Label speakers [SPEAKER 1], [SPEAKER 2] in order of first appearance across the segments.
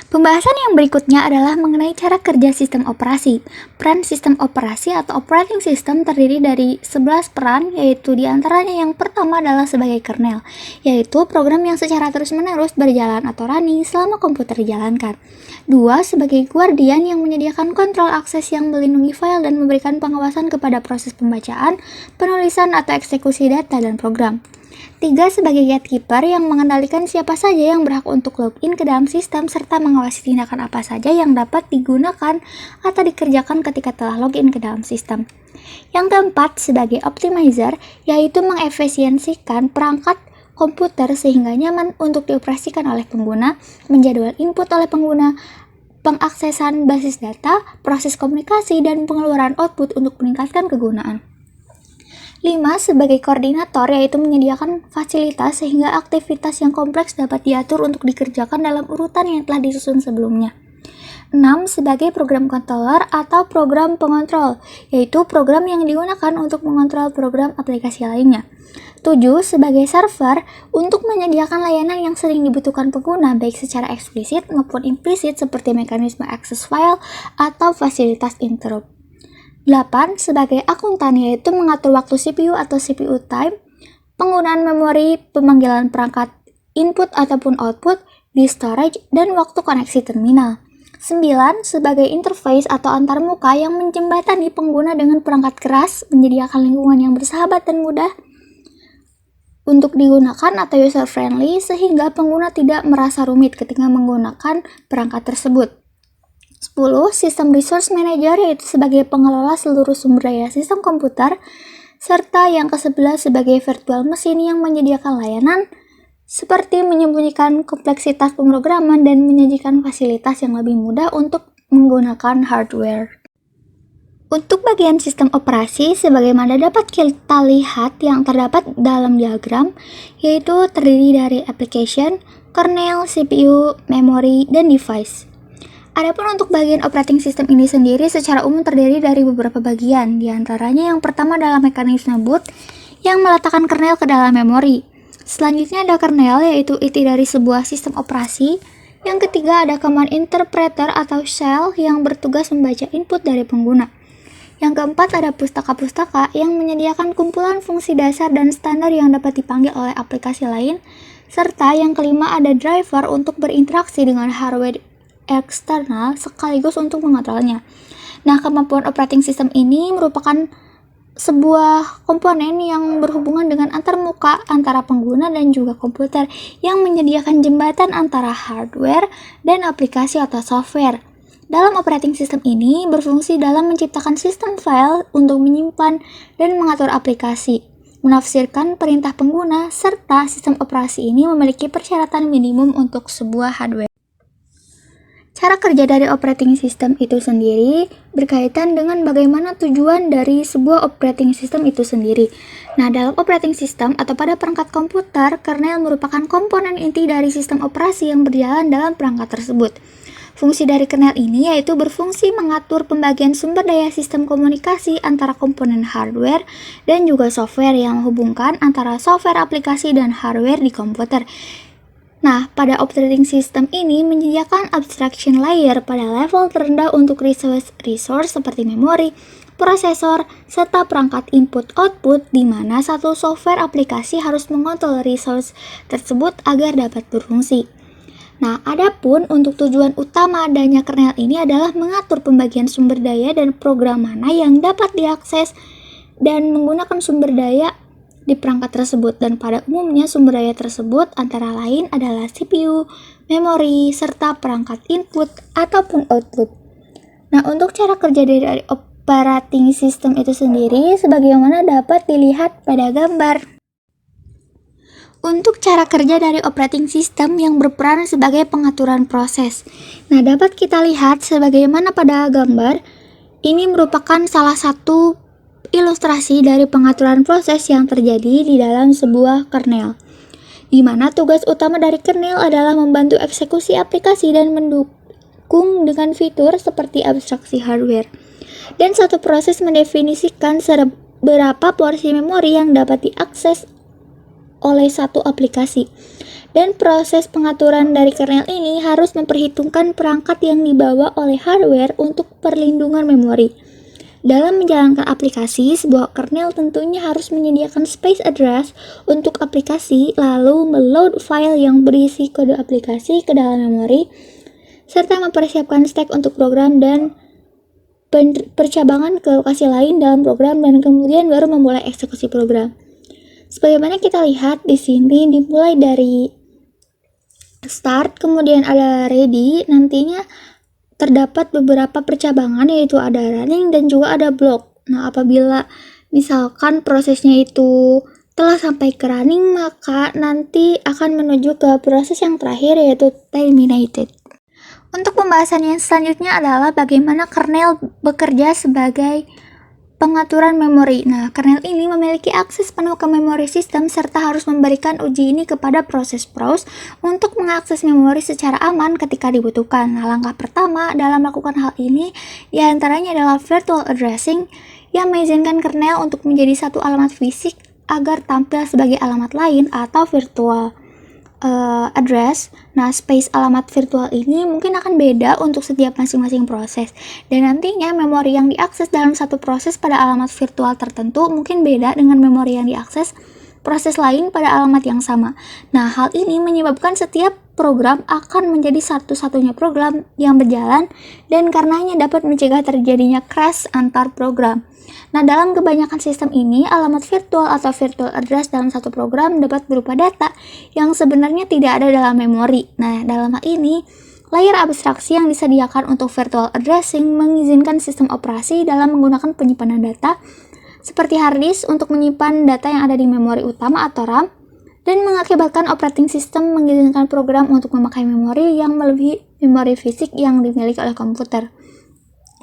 [SPEAKER 1] Pembahasan yang berikutnya adalah mengenai cara kerja sistem operasi. Peran sistem operasi atau operating system terdiri dari 11 peran, yaitu diantaranya yang pertama adalah sebagai kernel, yaitu program yang secara terus-menerus berjalan atau running selama komputer dijalankan. 2. Sebagai guardian yang menyediakan kontrol akses yang melindungi file dan memberikan pengawasan kepada proses pembacaan, penulisan atau eksekusi data dan program. 3. Sebagai gatekeeper yang mengendalikan siapa saja yang berhak untuk login ke dalam sistem serta mengawasi tindakan apa saja yang dapat digunakan atau dikerjakan ketika telah login ke dalam sistem. Yang keempat, sebagai optimizer, yaitu mengefisiensikan perangkat komputer sehingga nyaman untuk dioperasikan oleh pengguna, menjadwal input oleh pengguna, pengaksesan basis data, proses komunikasi, dan pengeluaran output untuk meningkatkan kegunaan. 5. Sebagai koordinator, yaitu menyediakan fasilitas sehingga aktivitas yang kompleks dapat diatur untuk dikerjakan dalam urutan yang telah disusun sebelumnya. 6. Sebagai program controller atau program pengontrol, yaitu program yang digunakan untuk mengontrol program aplikasi lainnya. 7. Sebagai server, untuk menyediakan layanan yang sering dibutuhkan pengguna baik secara eksplisit maupun implisit seperti mekanisme akses file atau fasilitas interrupt. 8. Sebagai akuntan, yaitu mengatur waktu CPU atau CPU time, penggunaan memori, pemanggilan perangkat input ataupun output di storage, dan waktu koneksi terminal. 9. Sebagai interface atau antarmuka yang menjembatani pengguna dengan perangkat keras, menyediakan lingkungan yang bersahabat dan mudah untuk digunakan atau user-friendly sehingga pengguna tidak merasa rumit ketika menggunakan perangkat tersebut. 10. Sistem Resource Manager, yaitu sebagai pengelola seluruh sumber daya sistem komputer, serta yang ke-11 sebagai virtual machine yang menyediakan layanan seperti menyembunyikan kompleksitas pemrograman dan menyajikan fasilitas yang lebih mudah untuk menggunakan hardware. Untuk bagian sistem operasi, sebagaimana dapat kita lihat yang terdapat dalam diagram, yaitu terdiri dari application, kernel, CPU, memory, dan device. Adapun untuk bagian operating system ini sendiri secara umum terdiri dari beberapa bagian, diantaranya yang pertama adalah mekanisme boot yang meletakkan kernel ke dalam memori. Selanjutnya ada kernel, yaitu inti dari sebuah sistem operasi. Yang ketiga ada command interpreter atau shell yang bertugas membaca input dari pengguna. Yang keempat ada pustaka-pustaka yang menyediakan kumpulan fungsi dasar dan standar yang dapat dipanggil oleh aplikasi lain. Serta yang kelima ada driver untuk berinteraksi dengan hardware eksternal sekaligus untuk mengontrolnya. Nah, kemampuan operating system ini merupakan sebuah komponen yang berhubungan dengan antarmuka antara pengguna dan juga komputer yang menyediakan jembatan antara hardware dan aplikasi atau software. Dalam operating system ini berfungsi dalam menciptakan sistem file untuk menyimpan dan mengatur aplikasi, menafsirkan perintah pengguna, serta sistem operasi ini memiliki persyaratan minimum untuk sebuah hardware. Cara kerja dari operating system itu sendiri berkaitan dengan bagaimana tujuan dari sebuah operating system itu sendiri. Nah, dalam operating system atau pada perangkat komputer, kernel merupakan komponen inti dari sistem operasi yang berjalan dalam perangkat tersebut. Fungsi dari kernel ini yaitu berfungsi mengatur pembagian sumber daya sistem komunikasi antara komponen hardware dan juga software yang menghubungkan antara software aplikasi dan hardware di komputer. Nah, pada operating system ini menyediakan abstraction layer pada level terendah untuk resource seperti memori, prosesor, serta perangkat input-output di mana satu software aplikasi harus mengontrol resource tersebut agar dapat berfungsi. Nah, adapun untuk tujuan utama adanya kernel ini adalah mengatur pembagian sumber daya dan program mana yang dapat diakses dan menggunakan sumber daya di perangkat tersebut, dan pada umumnya sumber daya tersebut antara lain adalah CPU, memori, serta perangkat input ataupun output. Nah, untuk cara kerja dari operating system itu sendiri sebagaimana dapat dilihat pada gambar. Untuk cara kerja dari operating system yang berperan sebagai pengaturan proses. Nah, dapat kita lihat sebagaimana pada gambar, ini merupakan salah satu ilustrasi dari pengaturan proses yang terjadi di dalam sebuah kernel, di mana tugas utama dari kernel adalah membantu eksekusi aplikasi dan mendukung dengan fitur seperti abstraksi hardware. Dan satu proses mendefinisikan berapa porsi memori yang dapat diakses oleh satu aplikasi. Dan proses pengaturan dari kernel ini harus memperhitungkan perangkat yang dibawa oleh hardware untuk perlindungan memori. Dalam menjalankan aplikasi, sebuah kernel tentunya harus menyediakan space address untuk aplikasi, lalu meload file yang berisi kode aplikasi ke dalam memori, serta mempersiapkan stack untuk program dan percabangan ke lokasi lain dalam program, dan kemudian baru memulai eksekusi program. Sebagaimana kita lihat di sini, dimulai dari start, kemudian ada ready, nantinya terdapat beberapa percabangan, yaitu ada running dan juga ada block. Nah, apabila misalkan prosesnya itu telah sampai ke running, maka nanti akan menuju ke proses yang terakhir, yaitu terminated. Untuk pembahasan yang selanjutnya adalah bagaimana kernel bekerja sebagai pengaturan memori. Nah, kernel ini memiliki akses penuh ke memori sistem serta harus memberikan uji ini kepada proses browse untuk mengakses memori secara aman ketika dibutuhkan. Nah, langkah pertama dalam melakukan hal ini diantaranya adalah virtual addressing yang mengizinkan kernel untuk menjadi satu alamat fisik agar tampil sebagai alamat lain atau virtual address. Nah, space alamat virtual ini mungkin akan beda untuk setiap masing-masing proses, dan nantinya memori yang diakses dalam satu proses pada alamat virtual tertentu mungkin beda dengan memori yang diakses proses lain pada alamat yang sama. Nah, hal ini menyebabkan setiap program akan menjadi satu-satunya program yang berjalan, dan karenanya dapat mencegah terjadinya crash antar program. Nah, dalam kebanyakan sistem ini, alamat virtual atau virtual address dalam satu program dapat berupa data yang sebenarnya tidak ada dalam memori. Nah, dalam hal ini, layer abstraksi yang disediakan untuk virtual addressing mengizinkan sistem operasi dalam menggunakan penyimpanan data seperti hard disk untuk menyimpan data yang ada di memori utama atau RAM, dan mengakibatkan operating system mengizinkan program untuk memakai memori yang melebihi memori fisik yang dimiliki oleh komputer.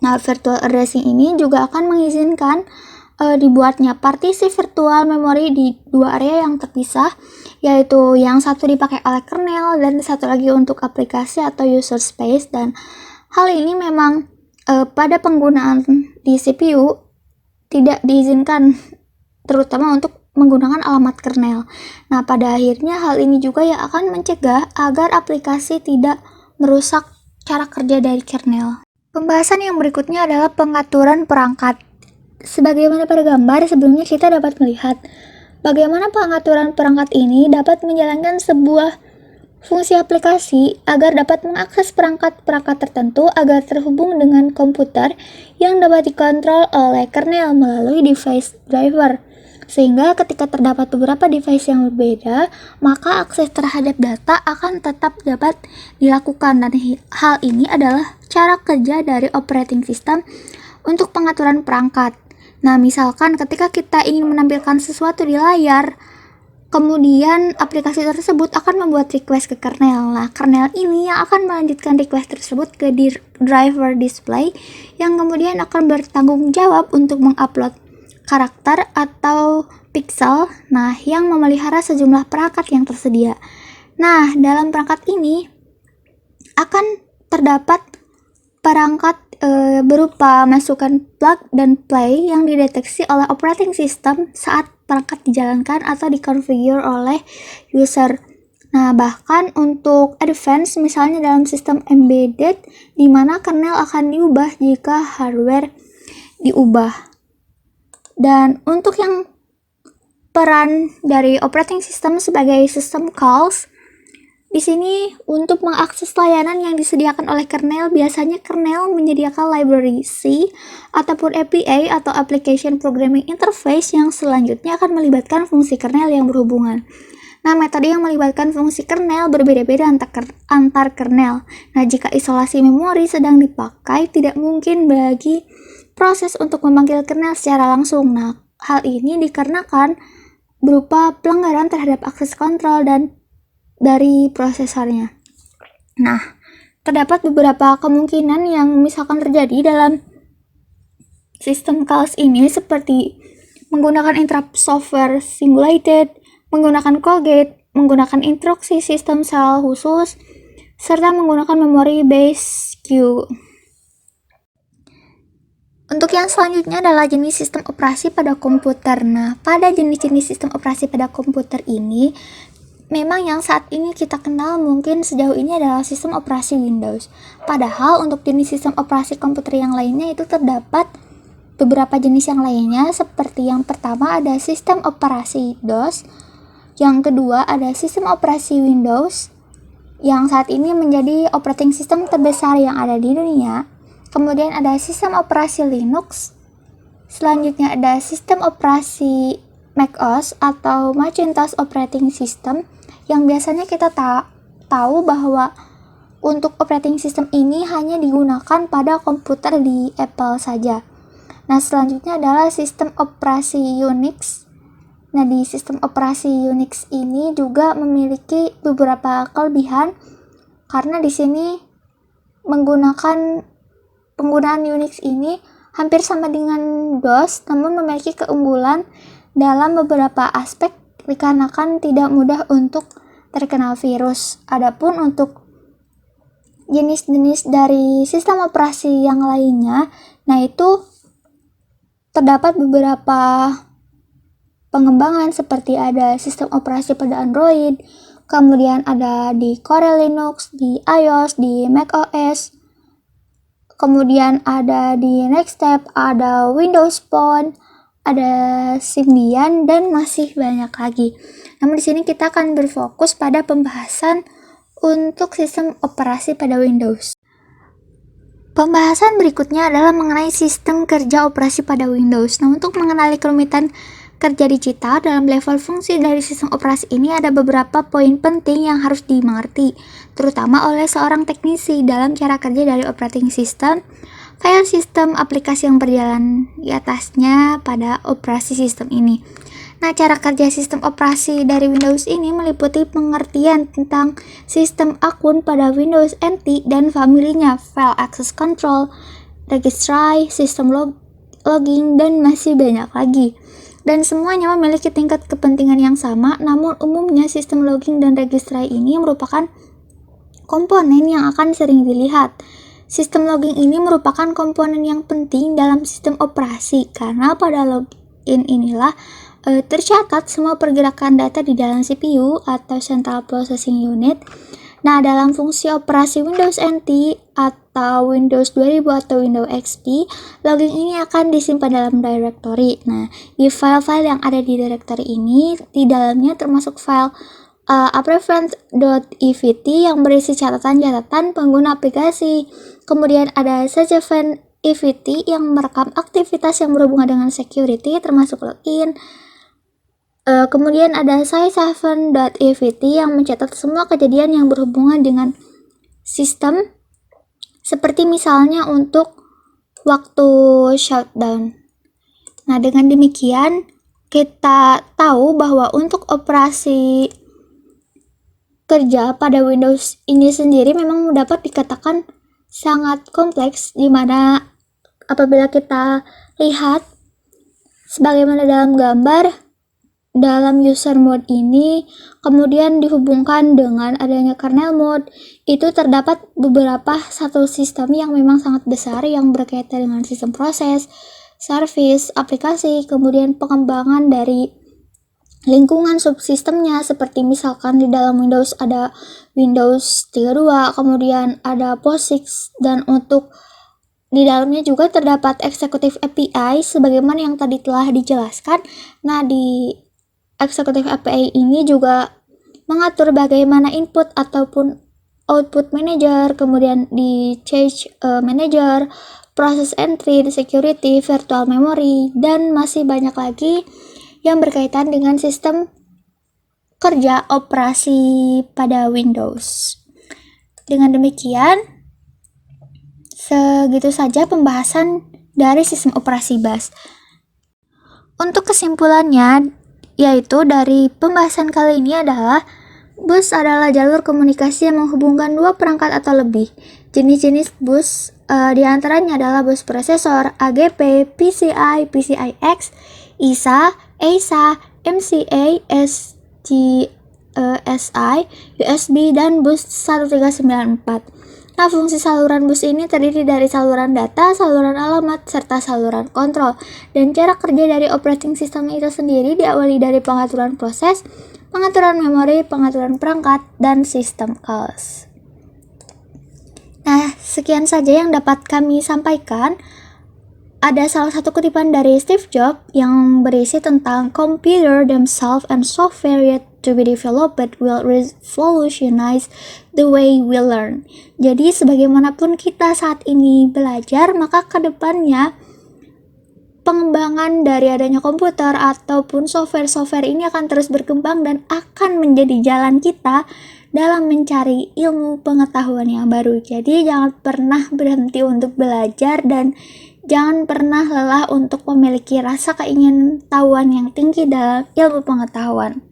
[SPEAKER 1] Nah, virtual addressing ini juga akan mengizinkan dibuatnya partisi virtual memori di dua area yang terpisah, yaitu yang satu dipakai oleh kernel dan satu lagi untuk aplikasi atau user space. Dan hal ini memang pada penggunaan di CPU tidak diizinkan, terutama untuk menggunakan alamat kernel. Nah, pada akhirnya hal ini juga yang akan mencegah agar aplikasi tidak merusak cara kerja dari kernel. Pembahasan yang berikutnya adalah pengaturan perangkat. Sebagaimana pada gambar sebelumnya, kita dapat melihat bagaimana pengaturan perangkat ini dapat menjalankan sebuah fungsi aplikasi agar dapat mengakses perangkat-perangkat tertentu agar terhubung dengan komputer yang dapat dikontrol oleh kernel melalui device driver. Sehingga ketika terdapat beberapa device yang berbeda, maka akses terhadap data akan tetap dapat dilakukan, dan hal ini adalah cara kerja dari operating system untuk pengaturan perangkat. Nah, misalkan ketika kita ingin menampilkan sesuatu di layar, kemudian aplikasi tersebut akan membuat request ke kernel. Nah, kernel ini yang akan melanjutkan request tersebut ke driver display yang kemudian akan bertanggung jawab untuk mengupload karakter atau pixel, nah, yang memelihara sejumlah perangkat yang tersedia. Nah, dalam perangkat ini akan terdapat perangkat berupa masukan plug dan play yang dideteksi oleh operating system saat perangkat dijalankan atau dikonfigure oleh user. Nah, bahkan untuk advance, misalnya dalam sistem embedded, di mana kernel akan diubah jika hardware diubah. Dan untuk yang peran dari operating system sebagai system calls, di sini untuk mengakses layanan yang disediakan oleh kernel, biasanya kernel menyediakan library C ataupun API atau Application Programming Interface yang selanjutnya akan melibatkan fungsi kernel yang berhubungan. Nah, metode yang melibatkan fungsi kernel berbeda-beda antar kernel. Nah, jika isolasi memori sedang dipakai, tidak mungkin bagi proses untuk memanggil kernel secara langsung. Nah, hal ini dikarenakan berupa pelanggaran terhadap akses kontrol dan dari prosesornya. Nah, terdapat beberapa kemungkinan yang misalkan terjadi dalam sistem calls ini, seperti menggunakan interrupt software simulated, menggunakan call gate, menggunakan instruksi sistem sel khusus, serta menggunakan memory based queue. Untuk yang selanjutnya adalah jenis sistem operasi pada komputer. Nah, pada jenis-jenis sistem operasi pada komputer ini memang yang saat ini kita kenal mungkin sejauh ini adalah sistem operasi Windows. Padahal untuk jenis sistem operasi komputer yang lainnya itu terdapat beberapa jenis yang lainnya, seperti yang pertama ada sistem operasi DOS, yang kedua ada sistem operasi Windows yang saat ini menjadi operating system terbesar yang ada di dunia. Kemudian ada sistem operasi Linux, selanjutnya ada sistem operasi macOS atau Macintosh Operating System, yang biasanya kita tahu bahwa untuk operating system ini hanya digunakan pada komputer di Apple saja. Nah, selanjutnya adalah sistem operasi Unix. Nah, di sistem operasi Unix ini juga memiliki beberapa kelebihan karena di sini penggunaan Unix ini hampir sama dengan DOS, namun memiliki keunggulan dalam beberapa aspek dikarenakan tidak mudah untuk terkena virus. Adapun untuk jenis-jenis dari sistem operasi yang lainnya, nah itu terdapat beberapa pengembangan seperti ada sistem operasi pada Android, kemudian ada di Core Linux, di iOS, di macOS, kemudian ada di Nextstep, ada Windows Phone, ada Symbian, dan masih banyak lagi. Namun di sini kita akan berfokus pada pembahasan untuk sistem operasi pada Windows. Pembahasan berikutnya adalah mengenai sistem kerja operasi pada Windows. Nah, untuk mengenali kerumitan kerja digital dalam level fungsi dari sistem operasi ini ada beberapa poin penting yang harus dimengerti, terutama oleh seorang teknisi dalam cara kerja dari operating system, file sistem, aplikasi yang berjalan di atasnya pada operasi sistem ini. Nah, cara kerja sistem operasi dari Windows ini meliputi pengertian tentang sistem akun pada Windows NT dan familinya, file access control, registry, sistem logging, dan masih banyak lagi. Dan semuanya memiliki tingkat kepentingan yang sama, namun umumnya sistem logging dan registry ini merupakan komponen yang akan sering dilihat. Sistem logging ini merupakan komponen yang penting dalam sistem operasi karena pada login inilah tercatat semua pergerakan data di dalam CPU atau Central Processing Unit. Nah, dalam fungsi operasi Windows NT atau Windows 2000 atau Windows XP, logging ini akan disimpan dalam directory. Nah, di file-file yang ada di directory ini, di dalamnya termasuk file apprehend.evt yang berisi catatan-catatan pengguna aplikasi. Kemudian ada sgevent.evt yang merekam aktivitas yang berhubungan dengan security termasuk login. Kemudian ada sci7.evt yang mencatat semua kejadian yang berhubungan dengan sistem, seperti misalnya untuk waktu shutdown. Nah, dengan demikian kita tahu bahwa untuk operasi kerja pada Windows ini sendiri memang dapat dikatakan sangat kompleks, di mana apabila kita lihat sebagaimana dalam gambar, dalam user mode ini kemudian dihubungkan dengan adanya kernel mode, itu terdapat beberapa satu sistem yang memang sangat besar yang berkaitan dengan sistem proses, service, aplikasi, kemudian pengembangan dari lingkungan subsistemnya, seperti misalkan di dalam Windows ada Windows 32, kemudian ada POSIX, dan untuk di dalamnya juga terdapat Executive API sebagaimana yang tadi telah dijelaskan. Nah, di Executive API ini juga mengatur bagaimana input ataupun output manager, kemudian di change manager, process entry, security, virtual memory, dan masih banyak lagi yang berkaitan dengan sistem kerja operasi pada Windows. Dengan demikian, segitu saja pembahasan dari sistem operasi BAS. Untuk kesimpulannya, yaitu dari pembahasan kali ini adalah bus adalah jalur komunikasi yang menghubungkan dua perangkat atau lebih. Jenis-jenis bus diantaranya adalah bus prosesor, AGP, PCI, PCIX, ISA, EISA, MCA, SGSI, USB, dan bus 1394. Nah, fungsi saluran bus ini terdiri dari saluran data, saluran alamat, serta saluran kontrol. Dan cara kerja dari operating system itu sendiri diawali dari pengaturan proses, pengaturan memori, pengaturan perangkat, dan sistem calls. Nah, sekian saja yang dapat kami sampaikan. Ada salah satu kutipan dari Steve Jobs yang berisi tentang computer themselves and software yet to be developed will revolutionize the way we learn. Jadi sebagaimanapun kita saat ini belajar, maka kedepannya pengembangan dari adanya komputer ataupun software-software ini akan terus berkembang dan akan menjadi jalan kita dalam mencari ilmu pengetahuan yang baru. Jadi jangan pernah berhenti untuk belajar dan jangan pernah lelah untuk memiliki rasa keingintahuan yang tinggi dalam ilmu pengetahuan.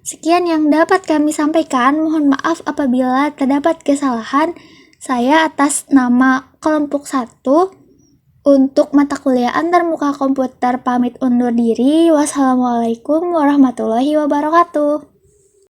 [SPEAKER 1] Sekian yang dapat kami sampaikan. Mohon maaf apabila terdapat kesalahan. Saya atas nama kelompok 1 untuk mata kuliah antarmuka komputer pamit undur diri. Wassalamualaikum warahmatullahi wabarakatuh.